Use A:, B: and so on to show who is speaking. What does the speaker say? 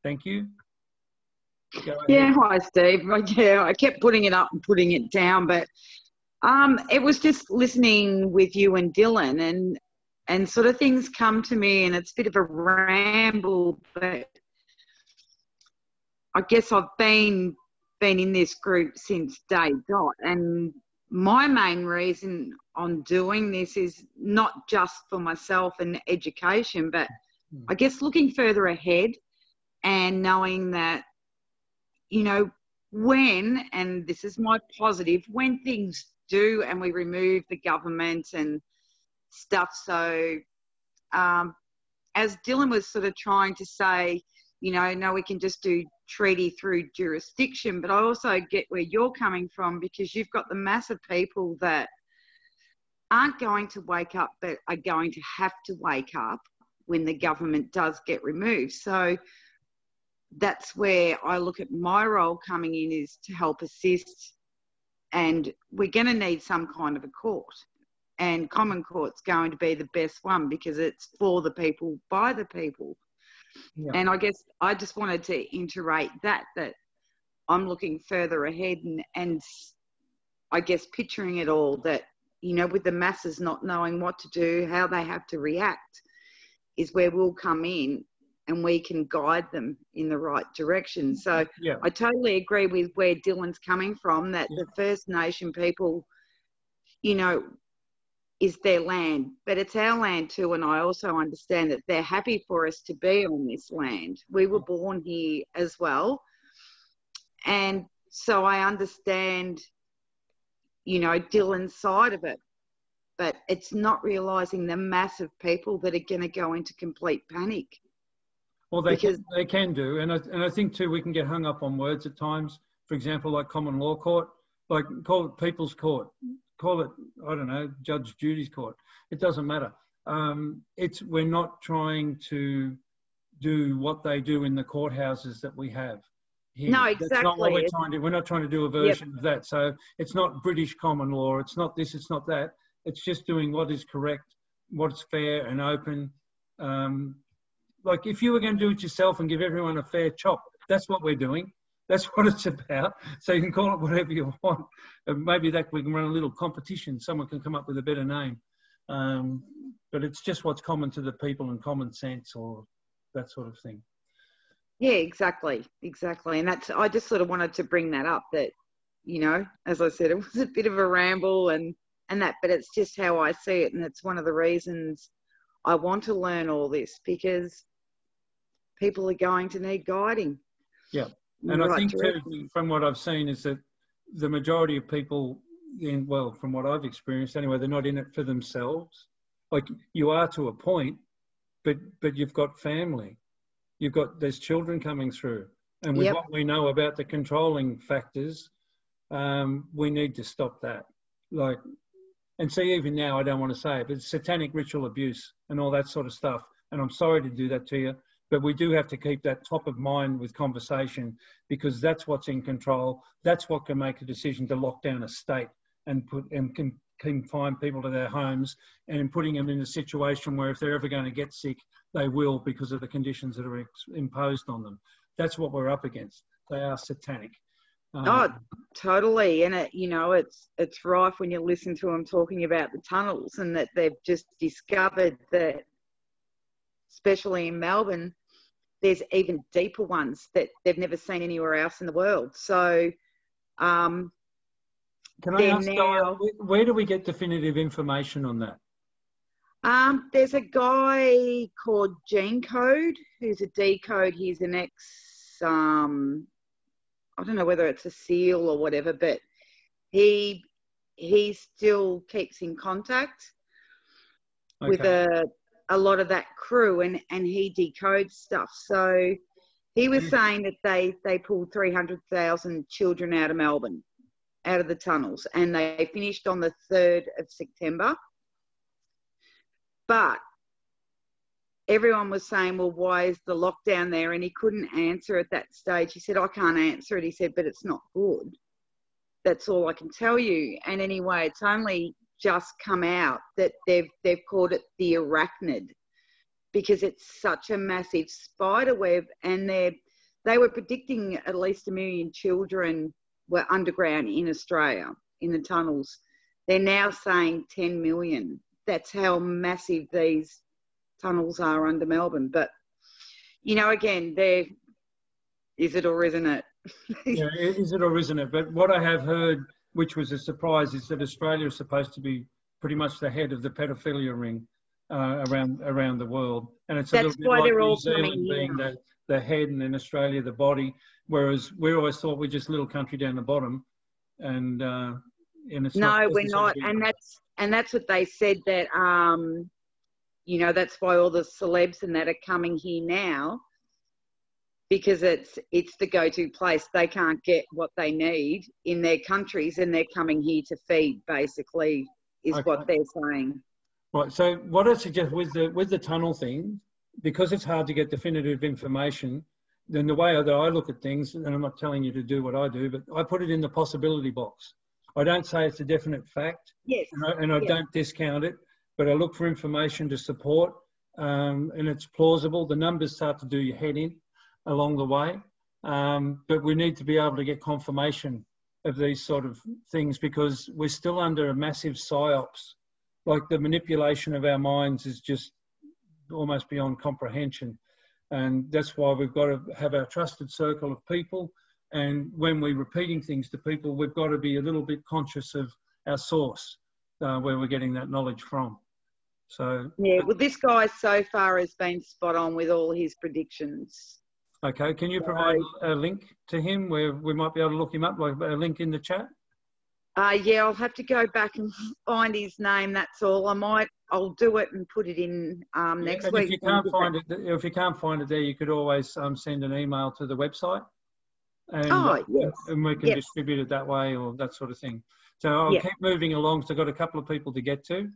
A: Thank you. Go ahead.
B: Yeah, hi Steve. Yeah, I kept putting it up and putting it down, but it was just listening with you and Dylan, and sort of things come to me, and it's a bit of a ramble, but I guess I've been in this group since day dot, and my main reason on doing this is not just for myself and education, but I guess looking further ahead and knowing that, you know, when, and this is my positive, when things do and we remove the government and stuff. So as Dylan was sort of trying to say, you know, no, we can just do treaty through jurisdiction, but I also get where you're coming from, because you've got the mass of people that aren't going to wake up, but are going to have to wake up when the government does get removed. So that's where I look at my role coming in, is to help assist, and we're going to need some kind of a court, and Common Court's going to be the best one because it's for the people, by the people. Yeah. And I guess I just wanted to iterate that I'm looking further ahead and I guess picturing it all, that, you know, with the masses not knowing what to do, how they have to react, is where we'll come in and we can guide them in the right direction. So yeah. I totally agree with where Dylan's coming from, that the First Nation people, you know, is their land, but it's our land too. And I also understand that they're happy for us to be on this land. We were born here as well. And so I understand, you know, Dylan's side of it, but it's not realising the massive people that are going to go into complete panic.
A: Well, they can do. And I think too, we can get hung up on words at times. For example, like common law court, like call it people's court. Call it, I don't know, Judge Judy's court. It doesn't matter. We're not trying to do what they do in the courthouses that we have here.
B: No, exactly.
A: That's not what we're trying to do. We're not trying to do a version of that. So it's not British common law. It's not this, it's not that. It's just doing what is correct, what's fair and open. Like if you were going to do it yourself and give everyone a fair chop, that's what we're doing. That's what it's about. So you can call it whatever you want. And maybe that we can run a little competition. Someone can come up with a better name. But it's just what's common to the people and common sense or that sort of thing.
B: Yeah, exactly. Exactly. And that's, I just sort of wanted to bring that up, that, you know, as I said, it was a bit of a ramble and that, but it's just how I see it. And it's one of the reasons I want to learn all this, because people are going to need guiding.
A: Yeah. And I think too, from what I've seen, is that the majority of people, from what I've experienced anyway, they're not in it for themselves. Like you are to a point, but you've got family, there's children coming through, and with what we know about the controlling factors, we need to stop that. Like, and see, even now, I don't want to say it, but satanic ritual abuse and all that sort of stuff. And I'm sorry to do that to you. But we do have to keep that top of mind with conversation, because that's what's in control. That's what can make a decision to lock down a state and can confine people to their homes, and in putting them in a situation where if they're ever going to get sick, they will, because of the conditions that are imposed on them. That's what we're up against. They are satanic.
B: Oh, totally. And it, you know, it's rife when you listen to them talking about the tunnels, and that they've just discovered that, especially in Melbourne, there's even deeper ones that they've never seen anywhere else in the world. So
A: can I ask, where do we get definitive information on that?
B: There's a guy called Gene Code, who's a decode. He's an I don't know whether it's a SEAL or whatever, but he still keeps in contact with a lot of that crew, and he decodes stuff. So he was saying that they pulled 300,000 children out of Melbourne, out of the tunnels, and they finished on the 3rd of September. But everyone was saying, well, why is the lockdown there? And he couldn't answer at that stage. He said, I can't answer it. He said, but it's not good. That's all I can tell you. And anyway, it's only just come out that they've called it the arachnid, because it's such a massive spider web, and they were predicting at least 1 million children were underground in Australia, in the tunnels. They're now saying 10 million. That's how massive these tunnels are under Melbourne. But, you know, again, is it or isn't it?
A: Yeah, is it or isn't it? But what I have heard, which was a surprise, is that Australia is supposed to be pretty much the head of the pedophilia ring around the world. And it's a little bit like New Zealand being the head, and in Australia the body, whereas we always thought we're just a little country down the bottom. And it's
B: no, we're not. And that's what they said, that, you know, that's why all the celebs and that are coming here now, because it's the go-to place. They can't get what they need in their countries, and they're coming here to feed, basically, is what they're saying.
A: Right. So what I suggest with the tunnel thing, because it's hard to get definitive information, then the way that I look at things, and I'm not telling you to do what I do, but I put it in the possibility box. I don't say it's a definite fact,
B: yes,
A: and I don't discount it, but I look for information to support, and it's plausible. The numbers start to do your head in along the way, but we need to be able to get confirmation of these sort of things, because we're still under a massive psyops. Like, the manipulation of our minds is just almost beyond comprehension. And that's why we've got to have our trusted circle of people. And when we're repeating things to people, we've got to be a little bit conscious of our source, where we're getting that knowledge from. So
B: yeah, well, this guy so far has been spot on with all his predictions.
A: Okay, can you provide a link to him where we might be able to look him up, like a link in the chat?
B: Yeah, I'll have to go back and find his name. That's all. I'll do it and put it in next week.
A: If you can't find it there, you could always send an email to the website, and,
B: yes.
A: and we can distribute it that way, or that sort of thing. So I'll keep moving along. So I've got a couple of people to get to.